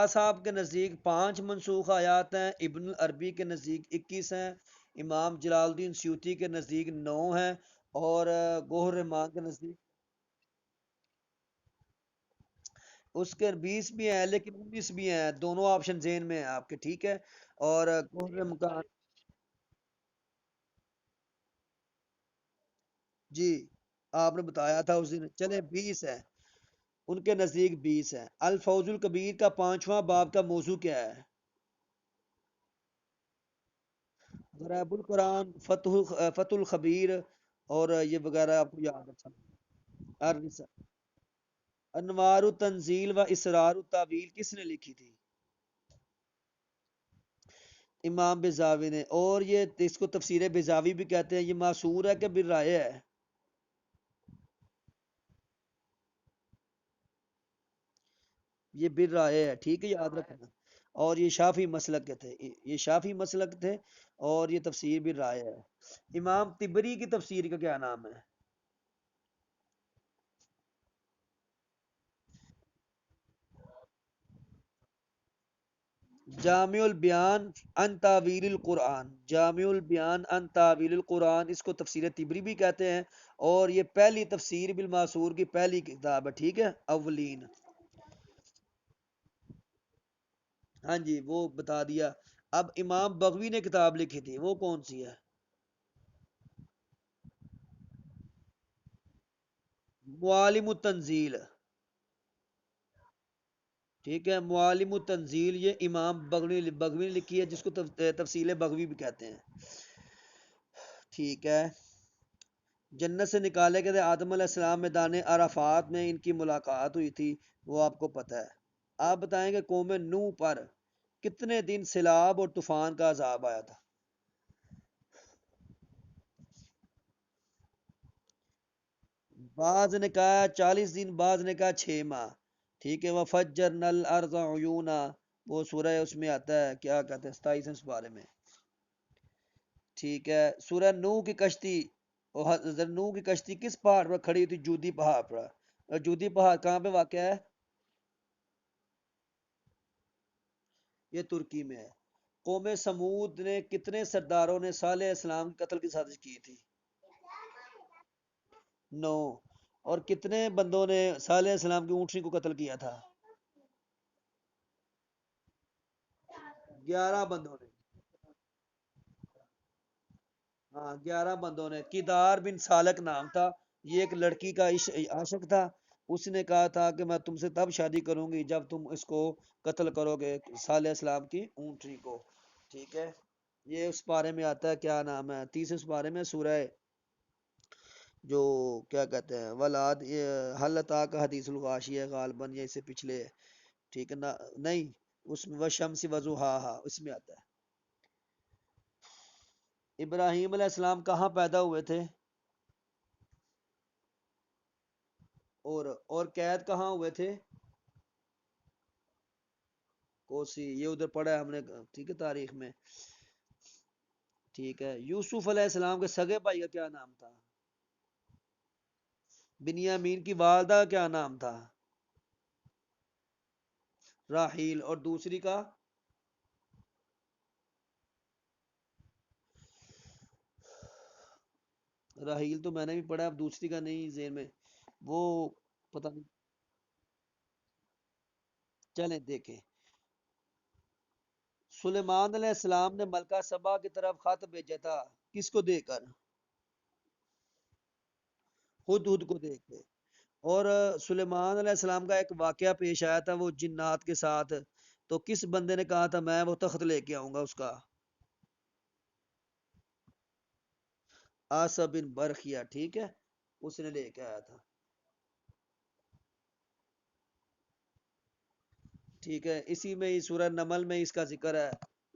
صاحب کے نزدیک 5 منسوخ آیات ہیں، ابن العربی کے نزدیک 21 ہیں، امام جلال الدین سیوطی کے نزدیک 9 ہیں، اور گوہر رحمان کے نزدیک اس کے 20 بھی ہیں لیکن 19 بھی ہیں، دونوں آپشن ذہن میں ہیں آپ کے، ٹھیک ہے۔ اور گوہر مکان، جی آپ نے بتایا تھا اس دن، چلیں 20 ہے، ان کے نزدیک 20 ہے۔ الفوز الکبیر کا 5واں باب کا موضوع کیا ہے؟ غرائب القرآن، فتح الخبیر، اور یہ وغیرہ آپ کو یاد رکھنا۔ انوار التنزیل و اسرار التاویل کس نے لکھی تھی؟ امام بیضاوی نے، اور یہ اس کو تفسیر بیضاوی بھی کہتے ہیں، یہ معصور ہے کہ بالرائے ہے؟ یہ بالرائے ہے، ٹھیک ہے، یاد رکھنا۔ اور یہ شافی مسلک کے تھے، یہ شافی مسلک تھے، اور یہ تفسیر بالرائے ہے۔ امام تبری کی تفسیر کا کیا نام ہے؟ جامع البیان ان تعویل القرآن، جامع البیان ان تعویل القرآن، اس کو تفسیر تبری بھی کہتے ہیں، اور یہ پہلی تفسیر بالماثور کی پہلی کتاب ہے، ٹھیک ہے، اولین۔ ہاں جی وہ بتا دیا۔ اب امام بغوی نے کتاب لکھی تھی، وہ کون سی ہے؟ معالم التنزیل، ٹھیک ہے، معالم التنزیل یہ امام بغوی نے لکھی ہے، جس کو تفصیل بغوی بھی کہتے ہیں، ٹھیک ہے۔ جنت سے نکالے گئے تھے آدم علیہ السلام، میدان عرفات میں ان کی ملاقات ہوئی تھی، وہ آپ کو پتہ ہے۔ آپ بتائیں کہ قوم نوح پر کتنے دن سیلاب اور طوفان کا عذاب آیا تھا؟ بعض نے کہا 40 دن، بعض نے کہا 6 ماہ، ٹھیک ہے۔ وَفَجَّرْنَا الْأَرْضَ عُيُونًا، وہ سورہ اس میں آتا ہے، کیا کہتے ہیں، 27 اس بارے میں، ٹھیک ہے۔ سورہ نوح کی کشتی، اور حضرت نوح کی کشتی کس پہاڑ پر کھڑی تھی؟ جودی پہاڑ پر، اور جودی پہاڑ کہاں پہ واقع ہے؟ یہ ترکی میں ہے۔ قوم سمود نے کتنے سرداروں نے صالح علیہ السلام کے قتل کی سازش کی تھی؟ 9۔ اور کتنے بندوں نے صالح علیہ السلام کی اونٹنی کو قتل کیا تھا؟ 11 بندوں نے، ہاں 11 بندوں نے۔ کیدار بن سالک نام تھا، یہ ایک لڑکی کا عاشق تھا، اس نے کہا تھا کہ میں تم سے تب شادی کروں گی جب تم اس کو قتل کرو گے، صالح علیہ السلام کی اونٹنی کو، ٹھیک ہے۔ یہ اس بارے میں آتا ہے، کیا نام ہے، 30 اس بارے میں سورہ جو کیا کہتے ہیں ولاد، یہ حل کا حدیث الغاشی ہے غالباً، یہ اس سے پچھلے ہے، ٹھیک ہے نا، نہیں اس میں وشمس وضحاہا اس میں آتا ہے۔ ابراہیم علیہ السلام کہاں پیدا ہوئے تھے؟ اور قید کہاں ہوئے تھے؟ کوسی، یہ ادھر پڑھا ہے ہم نے، ٹھیک ہے، تاریخ میں، ٹھیک ہے۔ یوسف علیہ السلام کے سگے بھائی کا کیا نام تھا؟ بنیامین کی والدہ کا کیا نام تھا؟ راحیل، اور دوسری کا؟ راحیل تو میں نے بھی پڑھا، اب دوسری کا نہیں ذہن میں، وہ پتہ نہیں، چلیں دیکھیں۔ سلیمان علیہ السلام نے ملکہ سبا کی طرف خط بھیجا تھا، کس کو دے کر؟ ہد کو دے کے۔ اور سلیمان علیہ السلام کا ایک واقعہ پیش آیا تھا وہ جنات کے ساتھ، تو کس بندے نے کہا تھا میں وہ تخت لے کے آؤں گا اس کا؟ آصف بن برخیا، ٹھیک ہے، اس نے لے کے آیا تھا، ٹھیک ہے۔ اسی میں ہی سورہ نمل میں اس کا ذکر ہے،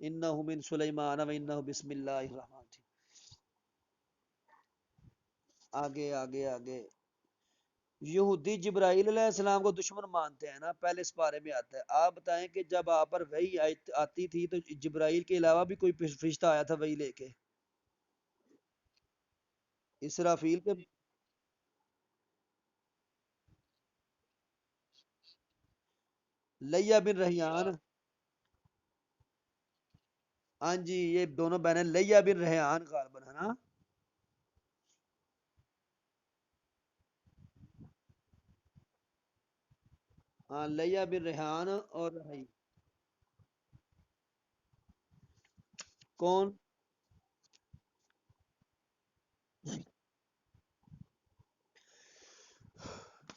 انہ من سلیمان و انہ بسم اللہ الرحمن الرحیم۔ آگے آگے آگے، یہودی جبرائیل علیہ السلام کو دشمن مانتے ہیں نا، پہلے اس بارے میں آتا ہے۔ آپ بتائیں کہ جب آپ پر وحی آتی تھی تو جبرائیل کے علاوہ بھی کوئی فرشتہ آیا تھا وحی لے کے؟ اسرافیل کے، لیا بن ریحان، ہاں جی یہ دونوں بہنیں لیا بن ریحان غالباً ہے نا؟ ہاں لیا بن ریحان اور رہی کون؟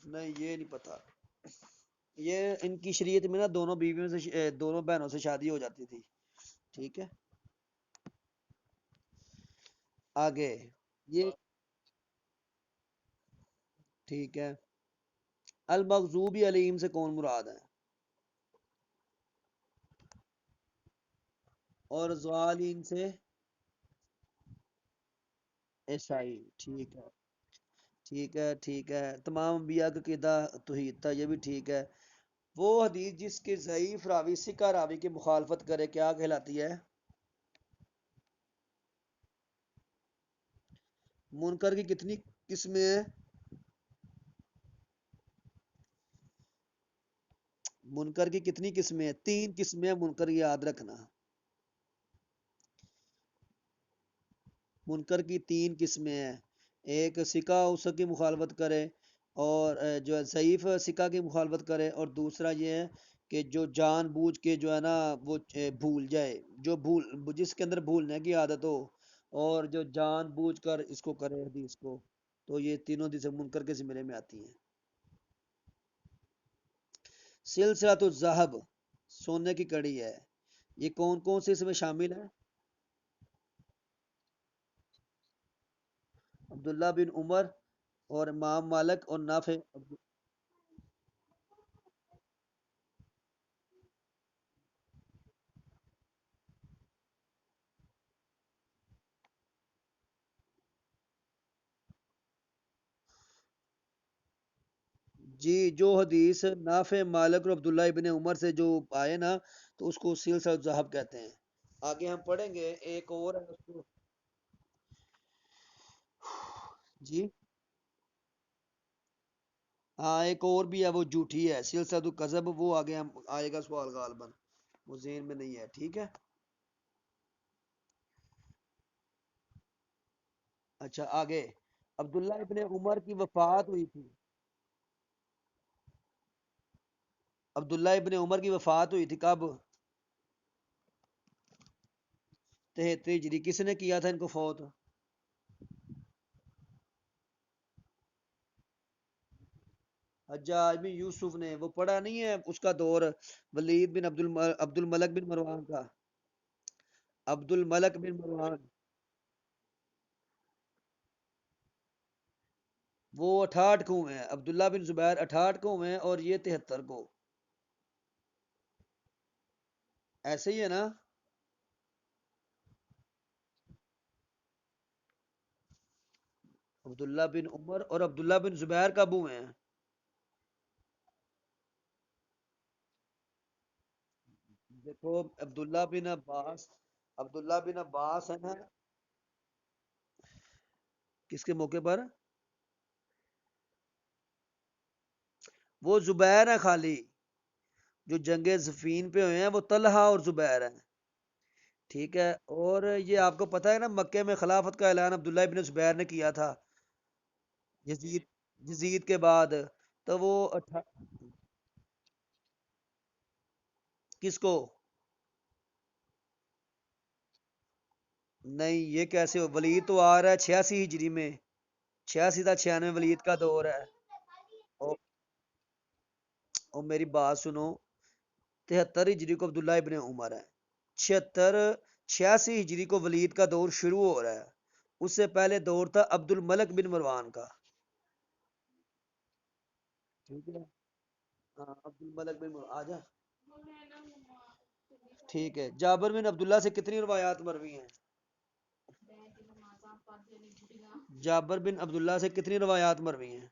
نہیں یہ نہیں پتا، یہ ان کی شریعت میں نا دونوں بیویوں سے دونوں بہنوں سے شادی ہو جاتی تھی، ٹھیک ہے؟ آگے یہ ٹھیک ہے، المغضوبی علیہم سے کون مراد ہے؟ اور ضالین سے عیسائی، ٹھیک ہے ٹھیک ہے ٹھیک ہے، تمام انبیاء کا قیدہ توحید تھا، یہ بھی ٹھیک ہے۔ وہ حدیث جس کے ضعیف راوی سکہ راوی کی مخالفت کرے کیا کہلاتی ہے؟ منکر کی کتنی قسمیں ہیں؟ منکر کی کتنی قسمیں ہیں؟ تین قسمیں ہیں منکر کی، یاد رکھنا۔ منکر کی تین قسمیں ہیں، ایک سکہ اس کی مخالفت کرے، اور جو ہے ضعیف سکہ کی مخالفت کرے، اور دوسرا یہ ہے کہ جو جان بوجھ کے جو ہے نا وہ بھول جائے، جو جس کے اندر بھولنے کی عادت ہو، اور جو جان بوجھ کر اس کو کرے حدیث کو، تو یہ تینوں حدیثیں منکر کے زمرے میں آتی ہیں۔ سلسلۃ الذہب سونے کی کڑی ہے، یہ کون کون سے اس میں شامل ہے؟ عبداللہ بن عمر اور امام مالک اور نافع۔ جی جو حدیث نافع مالک اور عبداللہ ابن عمر سے جو آئے نا، تو اس کو سلسلہ الذہب کہتے ہیں۔ آگے ہم پڑھیں گے ایک اور ہے اس کو، جی ہاں ایک اور بھی ہے وہ جھوٹی ہے، سلسلہ الکذب، وہ آگے ہم آئے گا سوال غالباً، وہ ذہن میں نہیں ہے، ٹھیک ہے؟ اچھا آگے، عبداللہ ابن عمر کی وفات ہوئی تھی، عبداللہ ابن عمر کی وفات ہوئی تھی کب؟ 73 ہجری، کس نے کیا تھا ان کو فوت؟ حجاج بن یوسف نے، وہ پڑھا نہیں ہے اس کا دور، ولید بن عبد الملک بن مروان کا، عبد الملک بن مروان، وہ 68 کو ہوئے ہیں، عبداللہ بن زبیر 68 کو ہوئے ہیں اور یہ 73 کو، ایسے ہی ہے نا؟ عبداللہ بن عمر اور عبداللہ بن زبیر کب ہوئے ہیں؟ دیکھو عبداللہ بن عباس، عبداللہ بن عباس ہے نا، کس کے موقع پر؟ وہ زبیر ہے خالی، جو جنگ زفین پہ ہوئے ہیں وہ طلحہ اور زبیر ہیں، ٹھیک ہے؟ اور یہ آپ کو پتہ ہے نا مکے میں خلافت کا اعلان عبداللہ ابن زبیر نے کیا تھا، یزید، یزید کے بعد، تو وہ کس کو؟ نہیں یہ کیسے ہو، ولید تو آ رہا ہے 86 ہجری میں، 86 تا 96 ولید کا دور ہے، اور میری بات سنو، 73 ہجری کو عبداللہ ابن عمر ہے، 76 86 ہجری کو ولید کا دور شروع ہو رہا ہے، اس سے پہلے دور تھا عبد الملک بن مروان کا، ٹھیک ہے؟ ہاں عبد الملک بن مروان، آ جا، ٹھیک ہے۔ جابر بن عبداللہ سے کتنی روایات مروی ہیں؟ جابر بن عبداللہ سے کتنی روایات مروی ہیں؟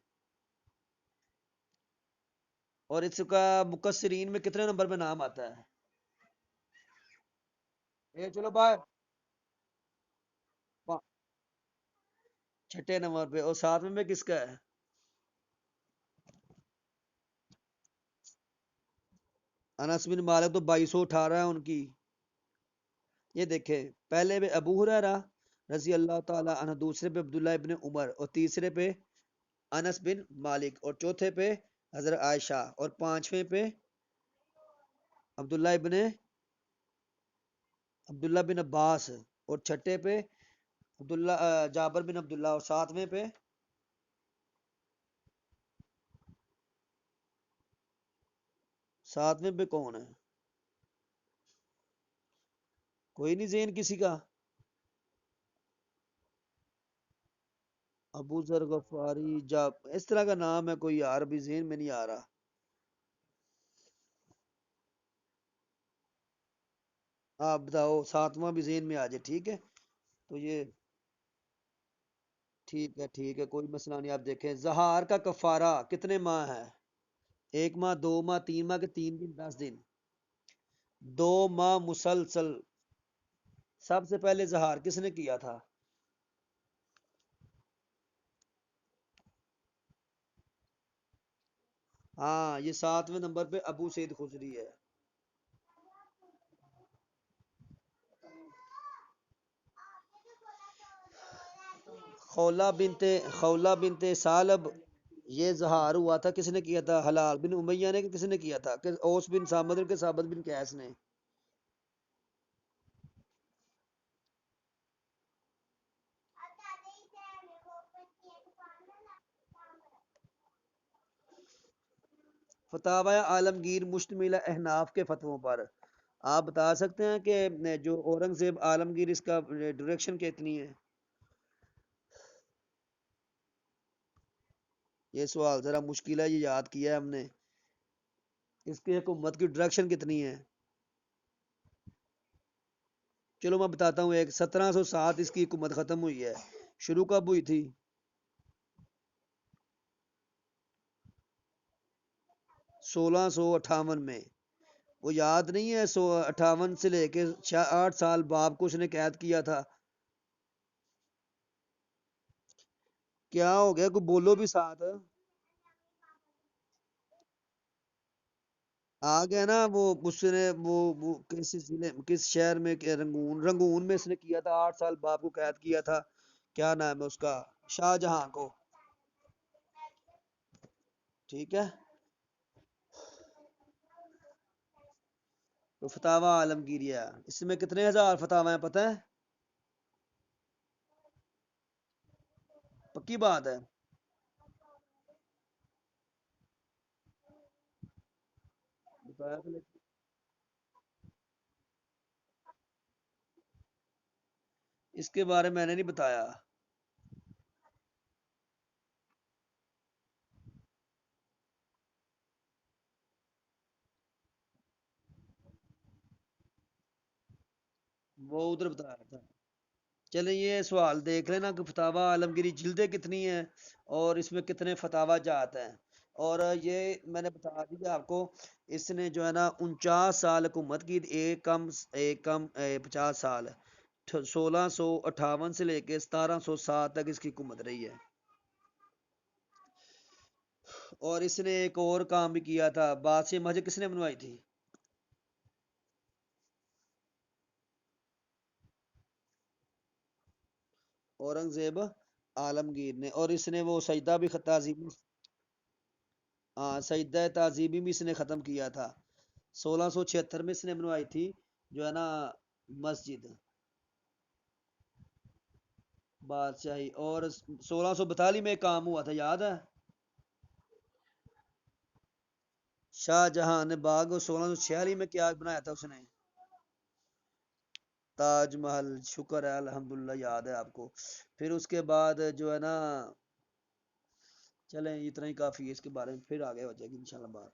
اور اس کا مکسرین میں کتنے نمبر پہ نام آتا ہے؟ چلو بھائی، چھٹے نمبر پہ، اور ساتویں میں کس کا ہے؟ انس بن مالک تو 2218 ہے ان کی. یہ دیکھے پہلے پہ ابو ہریرہ رضی اللہ تعالی عنہ، دوسرے پہ عبداللہ ابن عمر، اور تیسرے پہ انس بن مالک، اور چوتھے پہ حضرت عائشہ، اور پانچویں پہ عبداللہ بن عباس، اور چھٹے پہ عبداللہ جابر بن عبداللہ، اور ساتویں پہ کون ہے؟ کوئی نہیں ذہن کسی کا. ابو ذر غفاری، جاب اس طرح کا نام ہے کوئی یار، بھی ذہن میں نہیں آ رہا. آپ بتاؤ ساتواں بھی ذہن میں آ جائے، ٹھیک ہے. تو یہ ٹھیک ہے کوئی مسئلہ نہیں. آپ دیکھیں زہار کا کفارہ کتنے ماہ ہے؟ 1 ماہ، 2 ماہ، 3 ماہ کے 3 دن 10 دن؟ 2 ماہ مسلسل. سب سے پہلے زہار کس نے کیا تھا؟ ہاں یہ 7ویں نمبر پہ ابو سعید خدری ہے. خولہ بنت ثعلب، یہ زہار ہوا تھا کس نے کیا تھا؟ حلال بن امیہ نے کہ کس نے کیا تھا؟ کہ اوس بن سامد کے ثابت بن قیس نے؟ فتاوی عالمگیر مشتمل ہے احناف کے فتووں پر. آپ بتا سکتے ہیں کہ جو اورنگزیب عالمگیر اس کا ڈائریکشن کتنی ہے؟ یہ سوال ذرا مشکل ہے، یہ یاد کیا ہے ہم نے. اس کی حکومت کی ڈائریکشن کتنی ہے؟ چلو میں بتاتا ہوں. 1707 اس کی حکومت ختم ہوئی ہے. شروع کب ہوئی تھی؟ 1658 میں. وہ یاد نہیں ہے؟ 58 سے لے کے 8 سال باپ کو اس نے قید کیا تھا. کیا ہو گیا؟ کوئی بولو بھی ساتھ. آ گیا نا وہ اس نے وہ کس شہر میں رنگون میں اس نے کیا تھا. 8 سال باپ کو قید کیا تھا. کیا نام ہے اس کا؟ شاہ جہاں کو. ٹھیک ہے. تو فتاوی عالمگیریا اس میں کتنے ہزار فتاوی ہیں پتہ ہے؟ پکی بات ہے. بتایا تو نہیں. اس کے بارے میں نے نہیں بتایا. وہ ادھر بتایا تھا. چلیں یہ سوال دیکھ لینا کہ فتاوی عالمگیری جلدیں کتنی ہیں اور اس میں کتنے فتاوی جات ہیں. اور یہ میں نے بتا دیا آپ کو. اس نے جو ہے نا 49 سال حکومت کی. ایک کم 50 سال. 1658 سے لے کے 1707 تک اس کی حکومت رہی ہے. اور اس نے ایک اور کام بھی کیا تھا. بادشاہ مسجد کس نے بنوائی تھی؟ اورنگزیب عالمگیر نے. اور اس نے وہ سجدہ بھی تعظیمی، ہاں سجدہ تعظیمی بھی اس نے ختم کیا تھا. 1676 میں اس نے بنوائی تھی جو ہے نا مسجد بادشاہی. اور 1642 میں ایک کام ہوا تھا یاد ہے؟ شاہ جہاں نے باغ. 1646 میں کیا بنایا تھا اس نے؟ تاج محل. شکر ہے الحمدللہ یاد ہے آپ کو. پھر اس کے بعد جو ہے نا، چلیں اتنا ہی کافی ہے. اس کے بارے میں پھر آگے ہو جائے گی انشاءاللہ بات.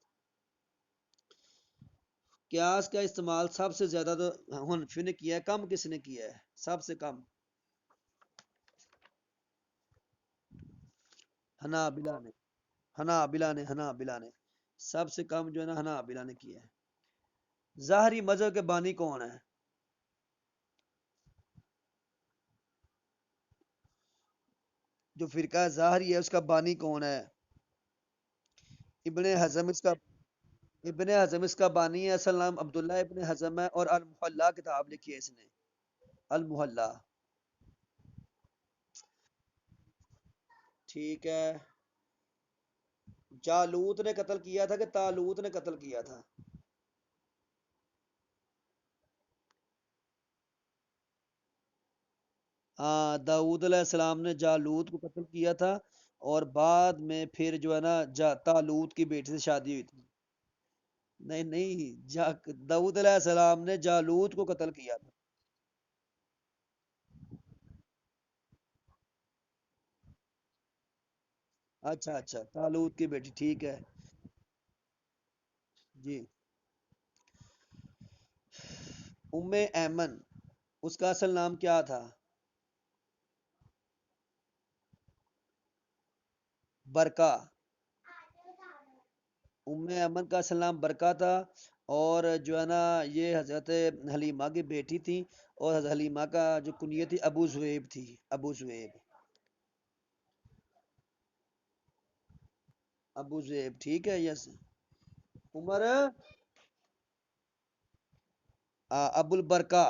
قیاس کا استعمال سب سے زیادہ تو حنفی نے کیا ہے. کم کس نے کیا ہے سب سے کم؟ حنابلہ نے. حنابلہ نے سب سے کم جو ہے نا حنابلہ نے کیا ہے. ظاہری مذہب کے بانی کون ہے؟ جو فرقہ ظاہری ہے اس کا بانی کون ہے؟ ابن حزم اس کا. ابن حزم اس کا بانی ہے، اصل نام عبداللہ ابن حزم ہے، اور المحلہ کتاب لکھی ہے اس نے، المحلہ۔ ٹھیک ہے، جالوت نے قتل کیا تھا کہ تالوت نے قتل کیا تھا؟ ہاں، داؤد علیہ السلام نے جالوت کو قتل کیا تھا، اور بعد میں پھر جو ہے نا تالوت کی بیٹی سے شادی ہوئی تھی۔ نہیں نہیں، داؤد علیہ السلام نے جالوت کو قتل کیا تھا۔ اچھا اچھا، تالوت کی بیٹی، ٹھیک ہے۔ جی، ام ایمن، اس کا اصل نام کیا تھا؟ برکا، ام ایمن کا اصل نام برکا تھا، اور جو ہے نا یہ حضرت حلیمہ کی بیٹی تھی، اور حضرت حلیمہ کا جو کنیت تھی ابو زویب تھی، ابو زویب، ابو زویب، ٹھیک ہے، یس۔ عمر، ابو البرکہ،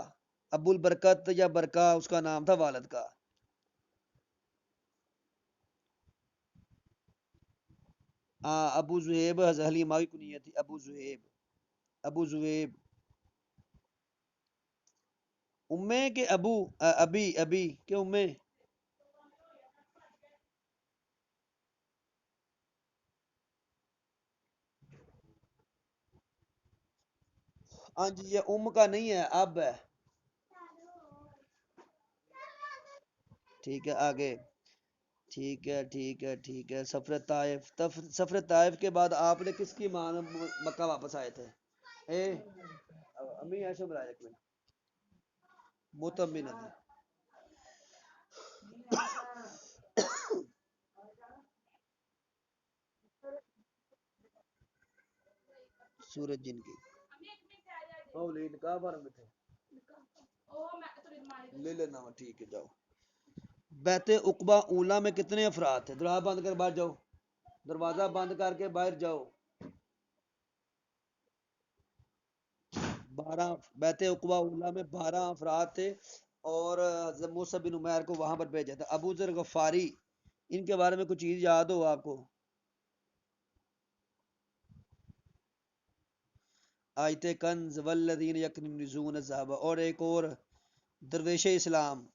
ابو البرکت یا برکا اس کا نام تھا والد کا۔ ابو زہیب حضرت حلیمہ کی کنیت تھی، ابو زہیب، ابو زہیب۔ امے کے ابو، ابی ابی کے امے؟ ہاں جی، یہ ام کا نہیں ہے، اب ہے۔ ٹھیک ہے، آگے۔ ٹھیک ہے ٹھیک ہے ٹھیک ہے، سفر طائف، سفر طائف کے بعد آپ نے کس کی مان مکہ واپس آئے تھے؟ اے امی ایسے بلائے ایک منٹ، متمم نبی، سورج جن کی مولید کا بارے میں تھے، لے لینا وہ، ٹھیک ہے، جاؤ۔ بیت عقبہ اولا میں کتنے افراد تھے؟ دروازہ بند کر باہر جاؤ، دروازہ بند کر کے باہر جاؤ۔ 12، بیت عقبہ اولا میں 12 افراد تھے، اور حضرت موسیٰ بن عمیر کو وہاں پر بھیجا تھا۔ ابو ذر غفاری، ان کے بارے میں کچھ چیز یاد ہو آپ کو؟ آیت کنز والذین یکنزون الذھب، اور ایک اور درویش اسلام،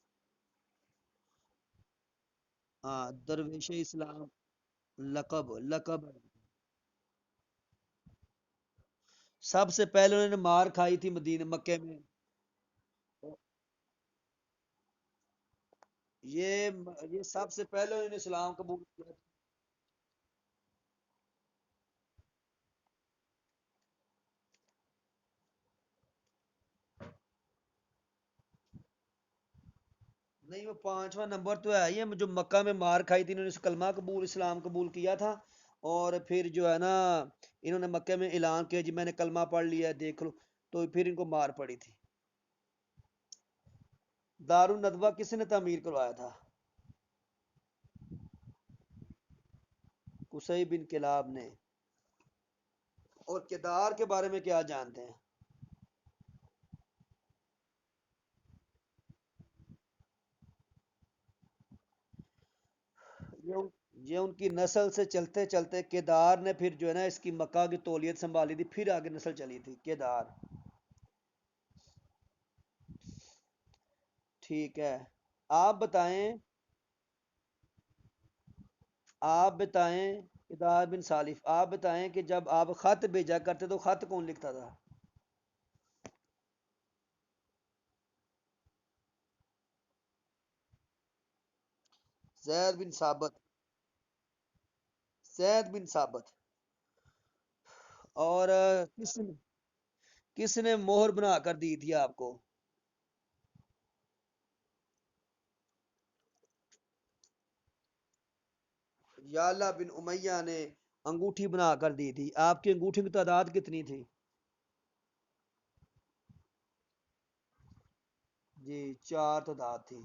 ہاں درویش اسلام، لقب، لقب۔ سب سے پہلے انہوں نے مار کھائی تھی مدینہ مکے میں، یہ یہ سب سے پہلے انہوں نے اسلام قبول کیا تھا۔ نہیں، وہ 5واں نمبر تو ہے یہ جو مکہ میں مار کھائی تھی، انہوں نے کلمہ قبول، اسلام قبول کیا تھا، اور پھر جو ہے نا انہوں نے مکے میں اعلان کیا جی میں نے کلمہ پڑھ لیا ہے دیکھ لو، تو پھر ان کو مار پڑی تھی۔ دار الندوہ کس نے تعمیر کروایا تھا؟ قصی بن کلاب نے۔ اور کردار کے بارے میں کیا جانتے ہیں؟ یہ ان کی نسل سے چلتے چلتے کیدار نے پھر جو ہے نا اس کی مکہ کی تولیت سنبھالی تھی، پھر آگے نسل چلی تھی کیدار۔ ٹھیک ہے، آپ بتائیں، آپ بتائیں کیدار بن سالف، آپ بتائیں کہ جب آپ خط بھیجا کرتے تو خط کون لکھتا تھا؟ زید بن ثابت، زید بن ثابت۔ اور کس نے مہر بنا کر دی تھی آپ کو؟ یالہ بن امیہ نے انگوٹھی بنا کر دی تھی۔ آپ کی انگوٹھی کی تعداد کتنی تھی؟ جی، 4 تعداد تھی۔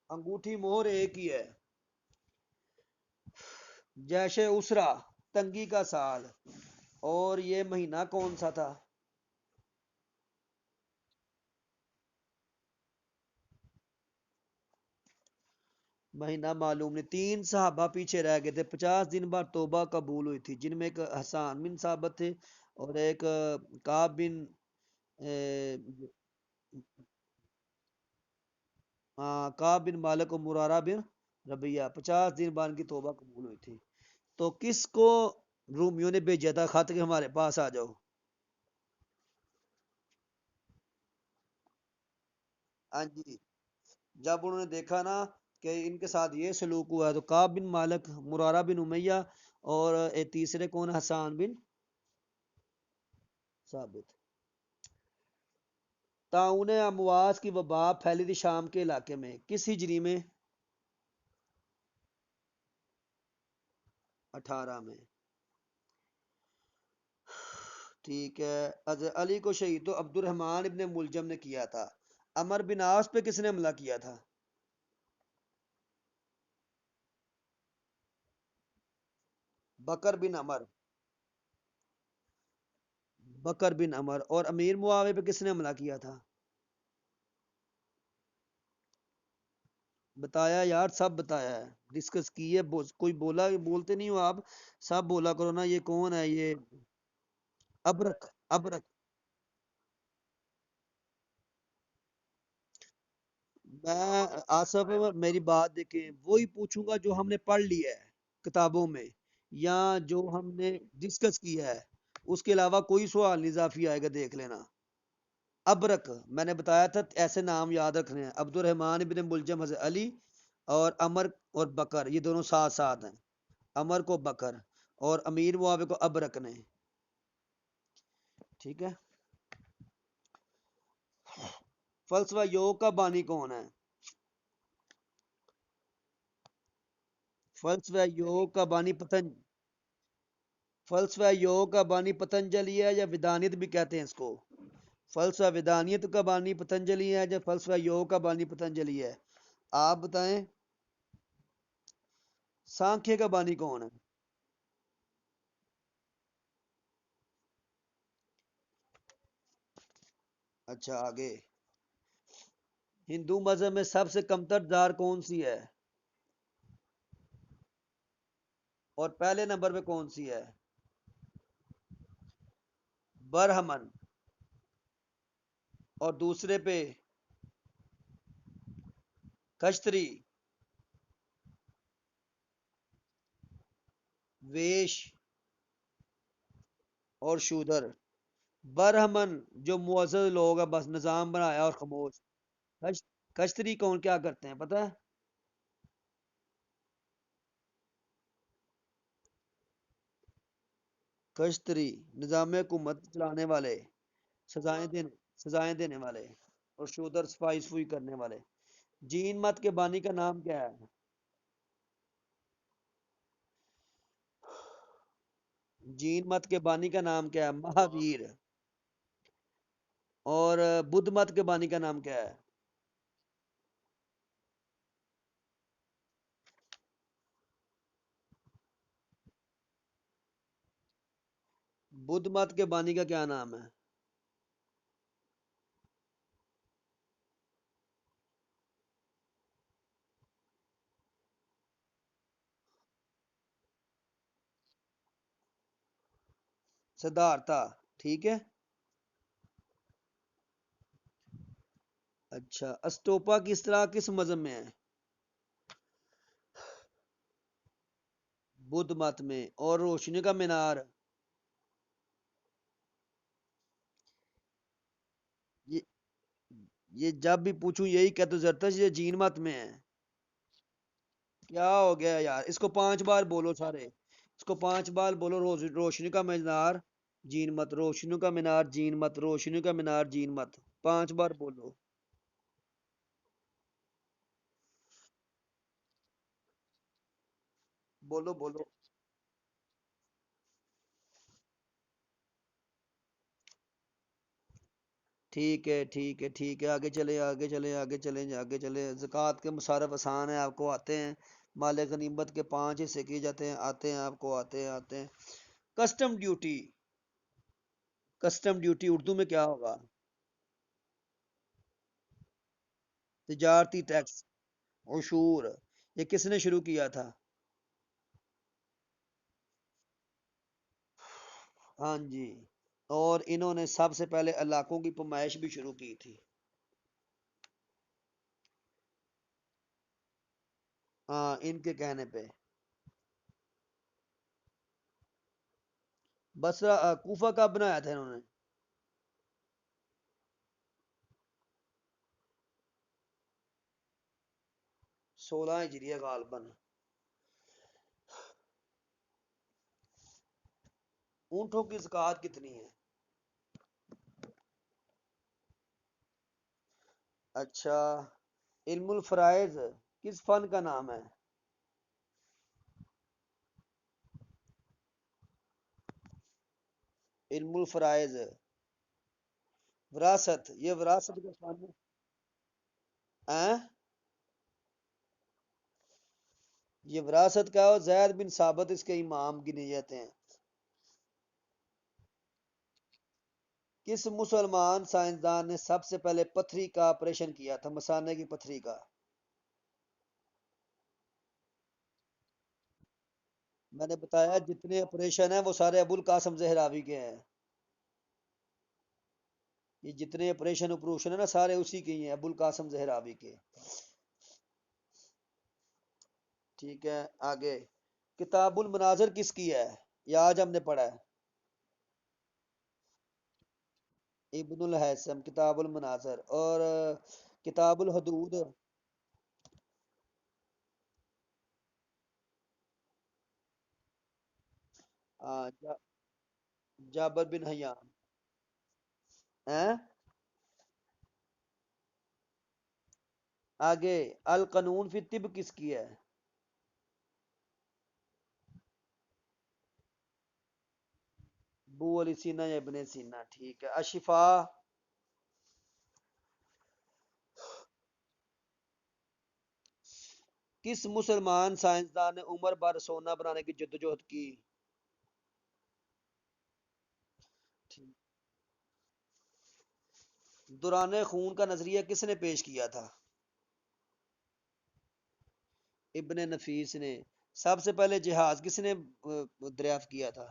انگوٹھی مہر ایک ہی ہے۔ جیش اسرا تنگی کا سال، اور یہ مہینہ کون سا تھا؟ مہینہ معلوم نہیں، تین صحابہ پیچھے رہ گئے تھے، 50 دن بعد توبہ قبول ہوئی تھی، جن میں ایک حسان بن ثابت تھے، اور ایک کعب بن کعب بن مالک اور مرارہ بن ربیہ، 50 دن بعد ان کی توبہ قبول ہوئی تھی۔ تو کس کو رومیوں نے بھیجا تھا خط کہ ہمارے پاس آ جاؤ؟ ہاں جی، جب انہوں نے دیکھا نا کہ ان کے ساتھ یہ سلوک ہوا ہے، تو کعب بن مالک، مرارہ بن امیہ، اور تیسرے کون، حسان بن ثابت۔ طاعون امواس کی وبا پھیلی تھی شام کے علاقے میں، کس ہجری میں؟ 18 میں۔ ٹھیک ہے، حضرت علی کو شہید تو عبد الرحمن ابن ملجم نے کیا تھا، عمر بن عاص پہ کس نے حملہ کیا تھا؟ بکر بن عمر، بکر بن عمر، اور امیر معاویہ پہ کس نے حملہ کیا تھا؟ بتایا یار، سب بتایا ہے، ڈسکس کی ہے، کوئی بولا بولتے نہیں ہو آپ، سب بولا کرو نا، یہ کون ہے یہ؟ ابرک، ابرک۔ میں آصف، میری بات دیکھیں، وہی پوچھوں گا جو ہم نے پڑھ لیا ہے کتابوں میں، یا جو ہم نے ڈسکس کیا ہے، اس کے علاوہ کوئی سوال نہیں اضافی آئے گا، دیکھ لینا۔ ابرک، میں نے بتایا تھا ایسے نام یاد رکھنے ہیں، عبد الرحمن ابن ملجم حضرت علی، اور عمر اور بکر، یہ دونوں ساتھ ساتھ ہیں، عمر کو بکر، اور امیر معاویہ کو ابرک نے۔ ٹھیک ہے، فلسفہ یوگ کا بانی کون ہے؟ فلسفہ یوگ کا بانی فلسفہ یوگ کا بانی پتنجلی ہے، یا ودانت بھی کہتے ہیں اس کو؟ فلسفہ ودانیت کا بانی پتنجلی ہے، یا فلسفہ یوگ کا بانی پتنجلی ہے؟ آپ بتائیں، سانکھیہ کا بانی کون ہے؟ اچھا آگے، ہندو مذہب میں سب سے کمتر دار کون سی ہے؟ اور پہلے نمبر پہ کون سی ہے؟ برہمن، اور دوسرے پہ کشتری، ویش، اور شودر۔ برہمن جو معزز لوگ ہیں، بس نظام بنایا اور خاموش۔ کشتری کون، کیا کرتے ہیں پتہ ہے؟ کشتری نظام حکومت چلانے والے، سزائیں دینے والے، اور شودر صفائی سفوئی کرنے والے۔ جین مت کے بانی کا نام کیا ہے؟ جین مت کے بانی کا نام کیا ہے؟ مہاویر۔ اور بدھ مت کے بانی کا نام کیا ہے؟ بدھ مت کے بانی کا کیا نام ہے؟ سدھارتھا، ٹھیک ہے۔ اچھا، اسٹوپا کس طرح کس مذہب میں ہے؟ بدھ مت میں، اور روشنی کا مینار؟ یہ یہ جب بھی پوچھوں یہی کہتے زرتش یہ جین مت میں ہے۔ کیا ہو گیا یار، اس کو 5 بار بولو سارے، اس کو 5 بار بولو، روشنی کا مینار جین مت، روشنی کا مینار جین مت، روشنی کا مینار جین مت، 5 بار بولو۔ بولو بولو۔ ٹھیک ہے ٹھیک ہے ٹھیک ہے، آگے چلے آگے چلے آگے چلیں آگے چلے، زکوٰۃ کے مصارف آسان ہیں، آپ کو آتے ہیں، مال غنیمت کے 5 حصے کیے جاتے ہیں، آتے ہیں آپ کو، آتے ہیں custom duty. Custom duty Urdu میں کیا ہوگا؟ تجارتی ٹیکس، عشور۔ یہ کس نے شروع کیا تھا؟ ہاں جی، اور انہوں نے سب سے پہلے علاقوں کی پیمائش بھی شروع کی تھی۔ ہاں، ان کے کہنے پہ۔ بصرہ کوفہ کب بنایا تھا انہوں نے؟ 16 ہجریہ غالباً۔ اونٹوں کی زکوٰۃ کتنی ہے؟ اچھا، علم الفرائض کس فن کا نام ہے؟ علم الفرائض، وراثت، یہ وراثت کا فن ہے؟ یہ وراثت کا ہے، زید بن ثابت اس کے امام گنے جاتے ہیں۔ کس مسلمان سائنسدان نے سب سے پہلے پتھری کا آپریشن کیا تھا، مثانے کی پتھری کا؟ میں نے بتایا جتنے آپریشن ہیں وہ سارے ابو القاسم زہراوی کے ہیں۔ یہ جتنے آپریشن ہیں نا سارے اسی کے ہی ہیں، ابو القاسم زہراوی کے۔ ٹھیک ہے، آگے کتاب المناظر کس کی ہے؟ یہ آج ہم نے پڑھا ہے، ابن الحیثم کتاب المناظر۔ اور کتاب الحدود؟ جابر بن حیان ہیں۔ آگے القانون فی طب کس کی ہے؟ بو علی سینا یا ابن سینا؟ ٹھیک ہے، اشفا کس مسلمان سائنسدان نے عمر بر سونا بنانے کی جدوجہد کی؟ دوران خون کا نظریہ کس نے پیش کیا تھا؟ ابن نفیس نے۔ سب سے پہلے جہاز کس نے دریافت کیا تھا؟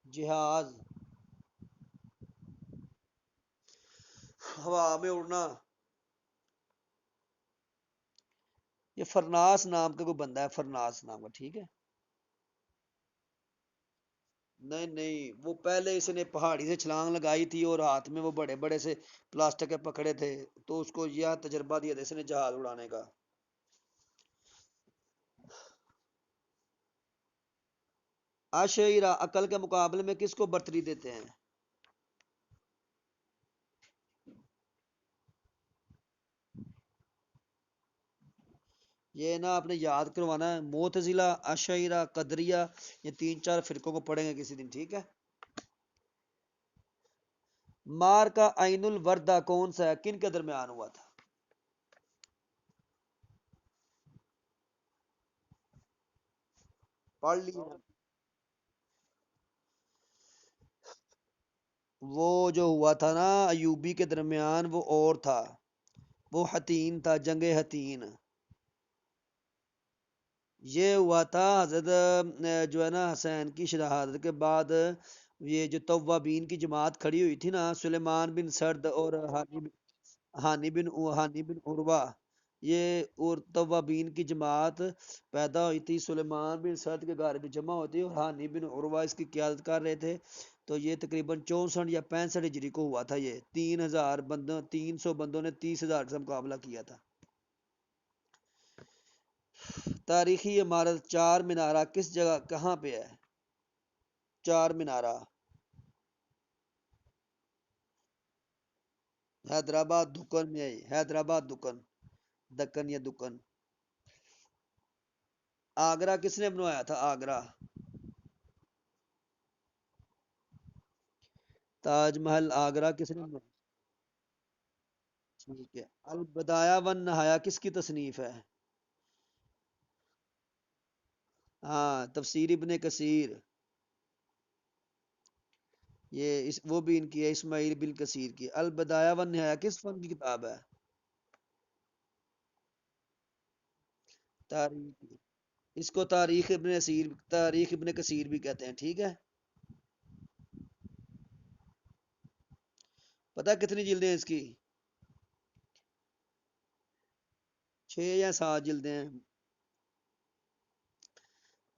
جہاز، ہوا میں اڑنا۔ یہ فرناس نام کا کوئی بندہ ہے، فرناس نام کا، ٹھیک ہے۔ نہیں نہیں، وہ پہلے اس نے پہاڑی سے چھلانگ لگائی تھی اور ہاتھ میں وہ بڑے بڑے سے پلاسٹک کے پکڑے تھے، تو اس کو یہ تجربہ دیا تھا اس نے جہاز اڑانے کا۔ عشیرہ عقل کے مقابلے میں کس کو برتری دیتے ہیں؟ یہ نا آپ نے یاد کروانا ہے، معتزلہ، عشیرہ، قدریہ، یہ 3 4 فرقوں کو پڑھیں گے کسی دن، ٹھیک ہے۔ مار کا عین الوردہ کون سا ہے، کن کے درمیان ہوا تھا؟ پڑھ لی؟ وہ جو ہوا تھا نا ایوبی کے درمیان، وہ اور تھا، وہ حتین تھا، جنگ حتین۔ یہ ہوا تھا حضرت جو ہے نا حسین کی شہادت کے بعد، یہ جو توابین کی جماعت کھڑی ہوئی تھی نا، سلیمان بن سرد اور ہانی بن عروہ، یہ اور توابین کی جماعت پیدا ہوئی تھی، سلیمان بن سرد کے گھر میں جمع ہوتی اور ہانی بن عروہ اس کی قیادت کر رہے تھے۔ تو یہ تقریباً 64 یا 65 ہجری کو ہوا تھا، یہ 3,000 بندوں، 300 بندوں نے 30,000 سے مقابلہ کیا تھا۔ تاریخی عمارت چار مینارہ کس جگہ کہاں پہ ہے؟ چار مینارہ حیدرآباد دکن میں ہے، حیدرآباد دکن، دکن یا دکن۔ آگرہ کس نے بنوایا تھا، آگرہ؟ تاج محل آگرہ کس نے بنوایا؟ ٹھیک ہے، البدایہ ون نہایا کس کی تصنیف ہے؟ ہاں تفسیر ابن کثیر، یہ وہ بھی ان کی ہے، اسماعیل بن کثیر کی البدایہ والنہایہ کس فن کی کتاب ہے؟ تاریخ، اس کو تاریخ ابن کثیر بھی کہتے ہیں، ٹھیک ہے؟ پتہ کتنی جلدیں ہیں اس کی؟ 6 یا 7 جلدیں ہیں۔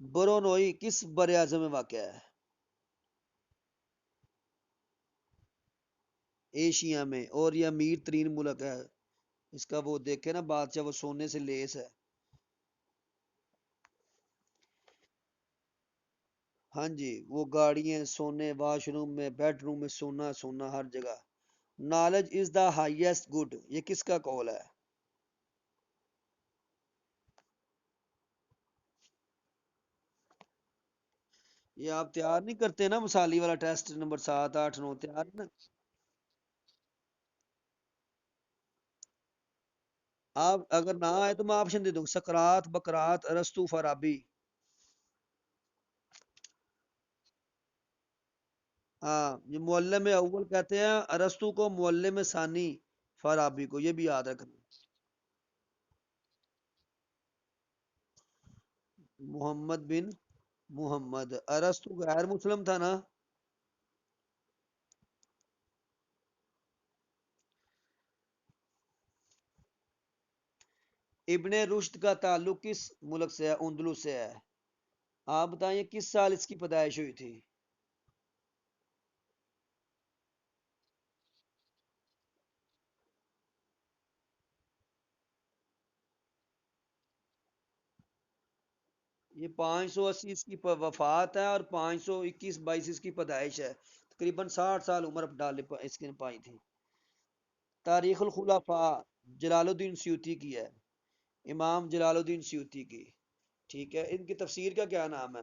برونوئی کس بر اعظم میں واقع ہے؟ ایشیا میں، اور یہ امیر ترین ملک ہے، اس کا وہ دیکھے نا بادشاہ، وہ سونے سے لیس ہے۔ ہاں جی، وہ گاڑیاں سونے، واش روم میں، بیڈ روم میں سونا سونا ہر جگہ۔ Knowledge is the highest good, یہ کس کا قول ہے؟ یہ آپ تیار نہیں کرتے نا مثالی والا ٹیسٹ نمبر 7 8 9 تیار نا؟ آپ اگر نہ آئے تو میں آپشن دے دوں گا، سقراط، بکرات، ارسطو، فارابی۔ ہاں، یہ معلم اول کہتے ہیں ارسطو کو، معلم ثانی فارابی کو، یہ بھی یاد رکھنا۔ محمد بن محمد، ارسطو غیر مسلم تھا نا؟ ابن رشد کا تعلق کس ملک سے ہے؟ اندلس سے ہے۔ آپ بتائیں کس سال اس کی پیدائش ہوئی تھی؟ یہ 580 اس کی وفات ہے، اور 521 22 اس کی پیدائش ہے، تقریباً 60 سال عمر ڈالے اس نے پائی تھی۔ تاریخ الخلفاء جلال الدین سیوطی کی ہے، امام جلال الدین سیوطی کی، ٹھیک ہے؟ ان کی تفسیر کا کیا نام ہے؟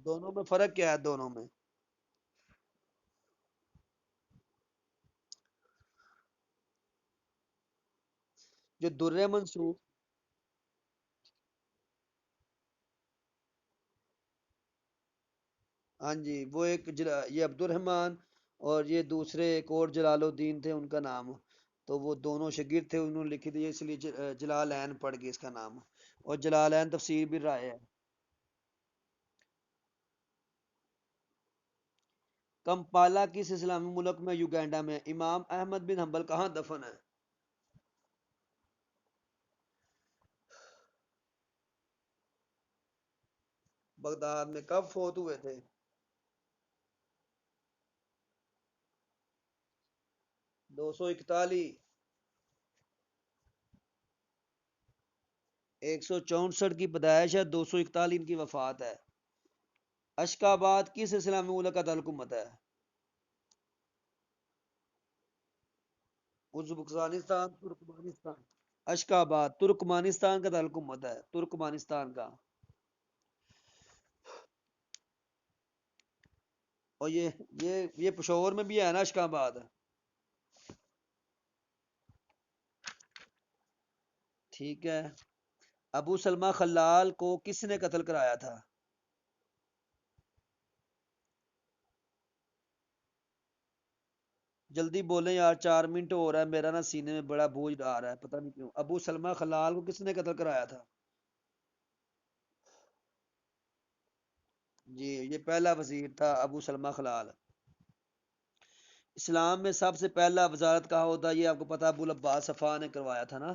دونوں میں فرق کیا ہے دونوں میں؟ جو در منصور، ہاں جی، وہ ایک یہ عبد الرحمن، اور یہ دوسرے ایک اور جلال الدین تھے ان کا نام، تو وہ دونوں شاگرد تھے، انہوں نے لکھی تھی، اس لیے جلالین پڑھ گئے اس کا نام، اور جلالین تفسیر بھی رائے ہے۔ کمپالا کس اسلامی ملک میں؟ یوگینڈا میں۔ امام احمد بن حنبل کہاں دفن ہے؟ بغداد میں۔ کب فوت ہوئے تھے؟ 241۔ 164 کی پیدائش ہے، 241 ان کی وفات ہے۔ اشکاباد کس اسلامی ملک کا دارالحکومت ہے؟ Uzbekistan, Turkmenistan. اشکاباد ترکمانستان کا دارالحکومت ہے، ترکمانستان کا۔ اور یہ پشاور میں بھی ہے نا اشکاباد؟ ٹھیک ہے۔ ابو سلمہ خلال کو کس نے قتل کرایا تھا؟ جلدی بولیں یار، 4 منٹ ہو رہا ہے، میرا نا سینے میں بڑا بوجھ آ رہا ہے، پتہ نہیں کیوں۔ ابو سلمہ خلال کو کس نے قتل کرایا تھا؟ جی، یہ پہلا وزیر تھا ابو سلمہ خلال۔ اسلام میں سب سے پہلا وزارت کا عہدہ، یہ آپ کو پتا، ابو العباس صفا نے کروایا تھا نا؟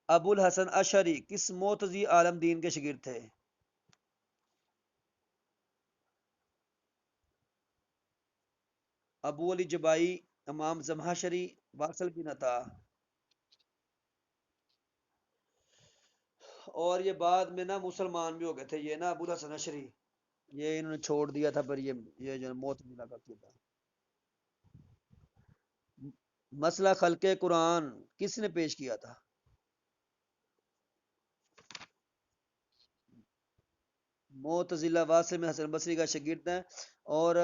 ابو الحسن اشعری کس معتزی عالم دین کے شاگرد تھے؟ ابو علی جبائی، امام زمہشری، واصل بن عطا۔ اور یہ بعد میں نا مسلمان بھی ہو گئے تھے یہ نا، ابو الحسن اشعری، یہ انہوں نے چھوڑ دیا تھا، پر یہ جو موت ملا کرتی تھا۔ مسئلہ خلق قرآن کس نے پیش کیا تھا؟ معتزلہ، واصل میں حسن بصری کا شاگرد ہے، اور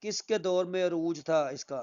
کس کے دور میں عروج تھا اس کا؟